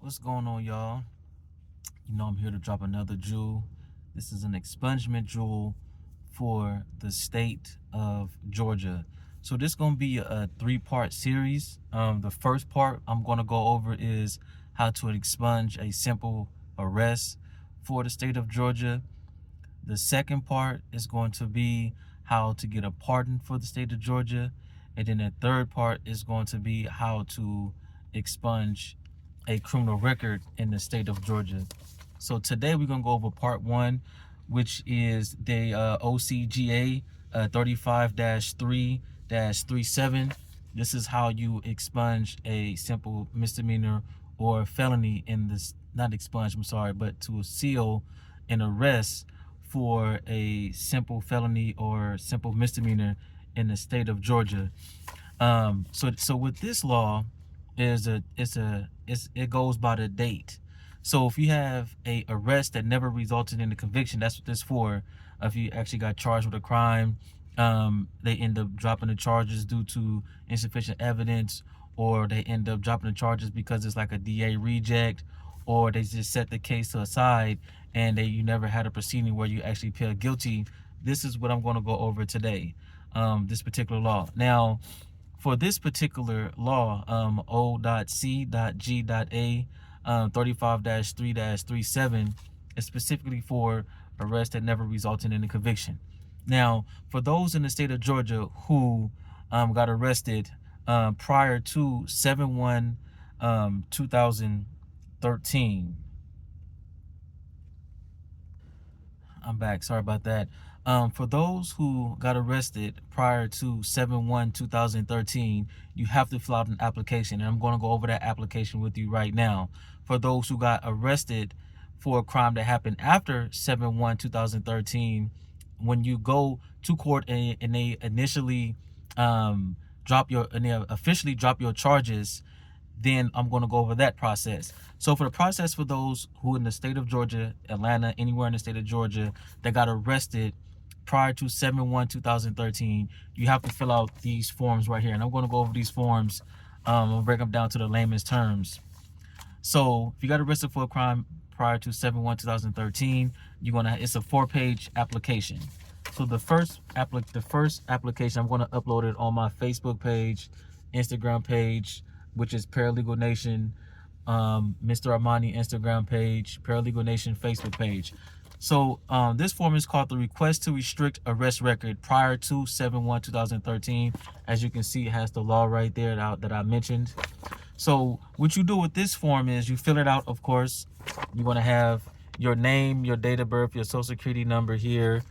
What's going on, y'all? I'm here to drop another jewel. This is an expungement jewel for the state of Georgia. So this is going to be a three-part series. The first part I'm going to go over is how to expunge a simple arrest for the state of Georgia. The second part is going to be how to get a pardon for the state of Georgia. And then the third part is going to be how to expunge a criminal record in the state of Georgia. So today we're going to go over part one, which is the O.C.G.A. 35-3-37. This is how you expunge a simple misdemeanor or felony in this, not expunge, I'm sorry, but to seal an arrest for a simple felony or simple misdemeanor in the state of Georgia. So with this law, it goes by the date. So if you have a arrest that never resulted in a conviction, that's what this for. If you actually got charged with a crime, they end up dropping the charges due to insufficient evidence, or they end up dropping the charges because it's like a DA reject, or they just set the case aside and you never had a proceeding where you actually pled guilty. This is what I'm going to go over today, this particular law. Now, for this particular law, O.C.G.A. 35-3-37 is specifically for arrests that never resulted in a conviction. Now, for those in the state of Georgia who got arrested prior to 7/1/2013, I'm back. Sorry about that. For those who got arrested prior to 7/1/2013, you have to fill out an application, and I'm going to go over that application with you right now. For those who got arrested for a crime that happened after 7/1/2013, when you go to court and they initially officially drop your charges, then I'm going to go over that process. So for the process for those who in the state of Georgia, Atlanta, anywhere in the state of Georgia that got arrested prior to 7/1/2013, you have to fill out these forms right here. And I'm going to go over these forms. I'll break them down to the layman's terms. So if you got arrested for a crime prior to 7/1/2013, it's a 4-page application. So the first application, I'm going to upload it on my Facebook page, Instagram page, which is Paralegal Nation, Mr. Armani Instagram page, Paralegal Nation Facebook page. So this form is called the Request to Restrict Arrest Record prior to 7/1/2013. As you can see, it has the law right there that I mentioned. So what you do with this form is you fill it out, of course. You want to have your name, your date of birth, your social security number here,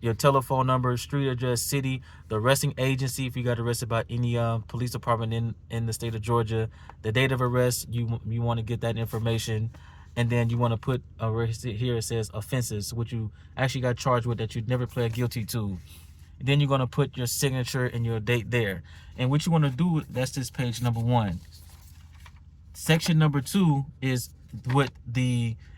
your telephone number, street address, city, the arresting agency if you got arrested by any police department in the state of Georgia, the date of arrest, you want to get that information. And then you want to put here it says offenses, which you actually got charged with that you never pled guilty to. And then you're going to put your signature and your date there. And what you want to do, that's this page number 1. Section number 2 is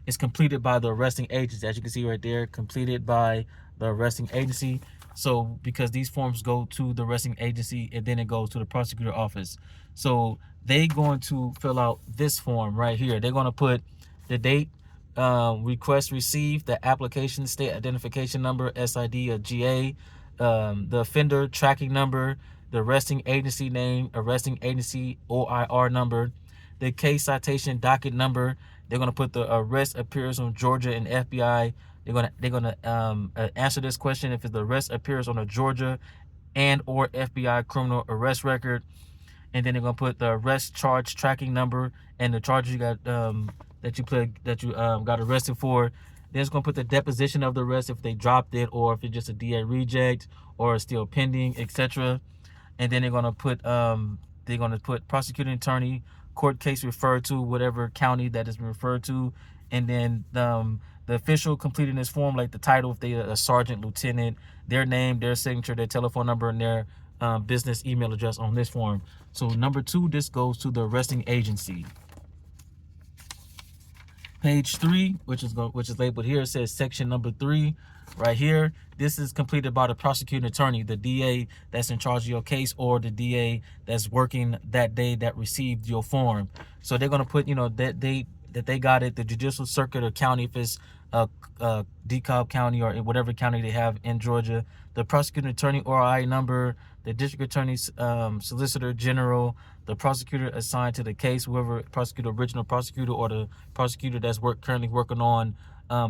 is completed by the arresting agency. As you can see right there, completed by the arresting agency. So because these forms go to the arresting agency and then it goes to the prosecutor office. So they going to fill out this form right here. They're going to put the date, request received, the application state identification number, SID or GA, the offender tracking number, the arresting agency name, arresting agency OIR number, the case citation docket number. They're going to put the arrest appears on Georgia and FBI. They're gonna answer this question if the arrest appears on a Georgia and or FBI criminal arrest record. And then they're gonna put the arrest charge tracking number and the charges you got that you got arrested for. Then it's gonna put the deposition of the arrest if they dropped it, or if it's just a DA reject or still pending, etc. And then they're gonna put prosecuting attorney, court case referred to, whatever county that has been referred to, and then the official completing this form, like the title, if they a sergeant, lieutenant, their name, their signature, their telephone number, and their business email address on this form. So number 2, this goes to the arresting agency. Page 3, which is labeled here, says section number 3 right here. This is completed by the prosecuting attorney, the DA that's in charge of your case, or the DA that's working that day that received your form. So they're going to put, that date that they got it, the judicial circuit or county, if it's DeKalb County or whatever county they have in Georgia, the prosecuting attorney ORI number, the district attorney's solicitor general, the prosecutor assigned to the case, whoever prosecutor, original prosecutor, or the prosecutor that's currently working on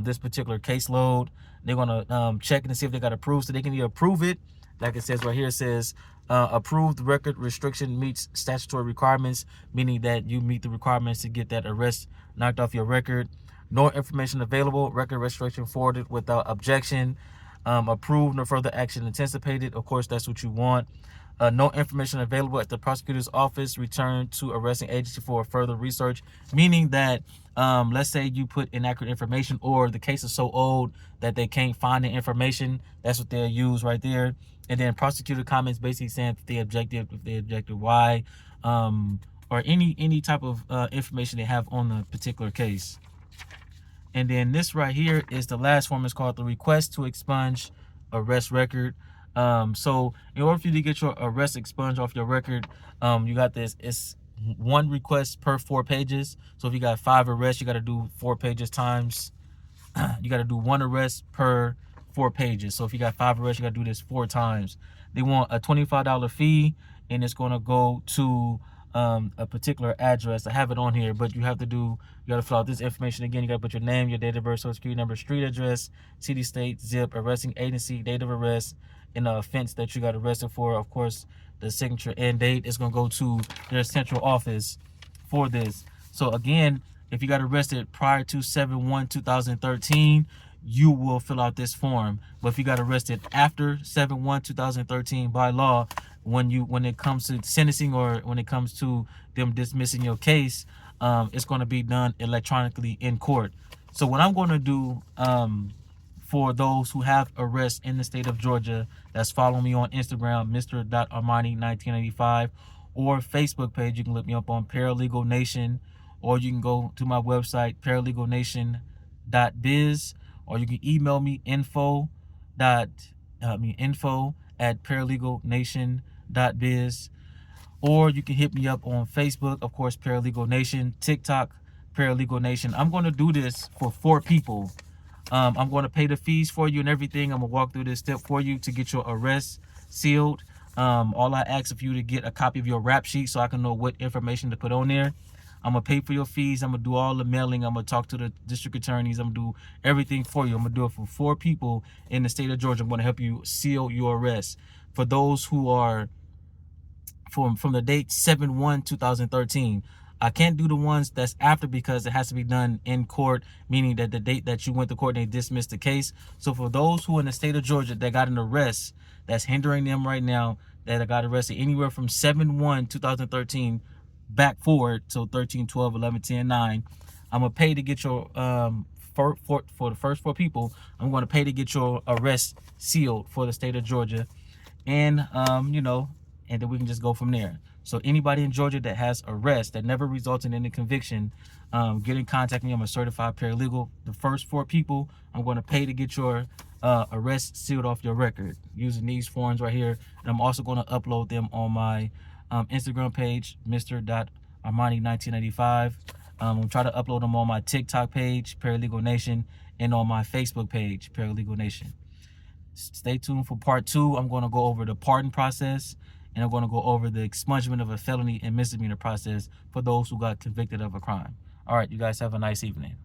this particular caseload. They're gonna check and see if they got approved, so they can either approve it, like it says right here. It says approved record restriction meets statutory requirements, meaning that you meet the requirements to get that arrest knocked off your record. No information available, record restoration forwarded without objection. Approved, no further action anticipated. Of course, that's what you want. No information available at the prosecutor's office. Return to arresting agency for further research, meaning that let's say you put inaccurate information, or the case is so old that they can't find the information. That's what they'll use right there. And then prosecutor comments basically saying if they objected why, or any type of information they have on the particular case. And then this right here is the last form. It's called the request to expunge arrest record. So in order for you to get your arrest expunged off your record, you got this. It's one request per 4 pages. So if you got 5 arrests, you got to do 4 pages times. You got to do 1 arrest per 4 pages. So if you got 5 arrests, you got to do this 4 times. They want a $25 fee, and it's going to go to a particular address. I have it on here, but you got to fill out this information again. You got to put your name, your date of birth, social security number, street address, city, state, zip, arresting agency, date of arrest, and the offense that you got arrested for. Of course, the signature and date is going to go to their central office for this. So again, if you got arrested prior to 7/1/2013, you will fill out this form. But if you got arrested after 7/1/2013 by law, when it comes to sentencing, or when it comes to them dismissing your case, it's going to be done electronically in court. So what I'm going to do for those who have arrests in the state of Georgia, that's following me on Instagram, Mr.Armani1985, or Facebook page, you can look me up on Paralegal Nation, or you can go to my website, paralegalnation.biz, or you can email me info@paralegalnation.biz, or you can hit me up on Facebook, of course, Paralegal Nation, TikTok, Paralegal Nation. I'm going to do this for 4 people. I'm going to pay the fees for you and everything. I'm going to walk through this step for you to get your arrest sealed. All I ask of you to get a copy of your rap sheet so I can know what information to put on there. I'm going to pay for your fees. I'm going to do all the mailing. I'm going to talk to the district attorneys. I'm going to do everything for you. I'm going to do it for 4 people in the state of Georgia. I'm going to help you seal your arrest. For those who are from the date 7/1/2013, I can't do the ones that's after because it has to be done in court, meaning that the date that you went to court and they dismissed the case. So for those who in the state of Georgia that got an arrest that's hindering them right now, that got arrested anywhere from 7/1/2013 back forward, so 13, 12, 11, 10, 9, I'm going to pay to get your, for the first 4 people, I'm going to pay to get your arrest sealed for the state of Georgia. And, and then we can just go from there. So anybody in Georgia that has arrest that never resulted in a conviction, get in contact with me. I'm a certified paralegal. The first 4 people, I'm going to pay to get your arrest sealed off your record using these forms right here. And I'm also going to upload them on my Instagram page, Mr.Armani1985. We'll try to upload them on my TikTok page, Paralegal Nation, and on my Facebook page, Paralegal Nation. Stay tuned for part 2. I'm going to go over the pardon process, and I'm going to go over the expungement of a felony and misdemeanor process for those who got convicted of a crime. All right, you guys have a nice evening.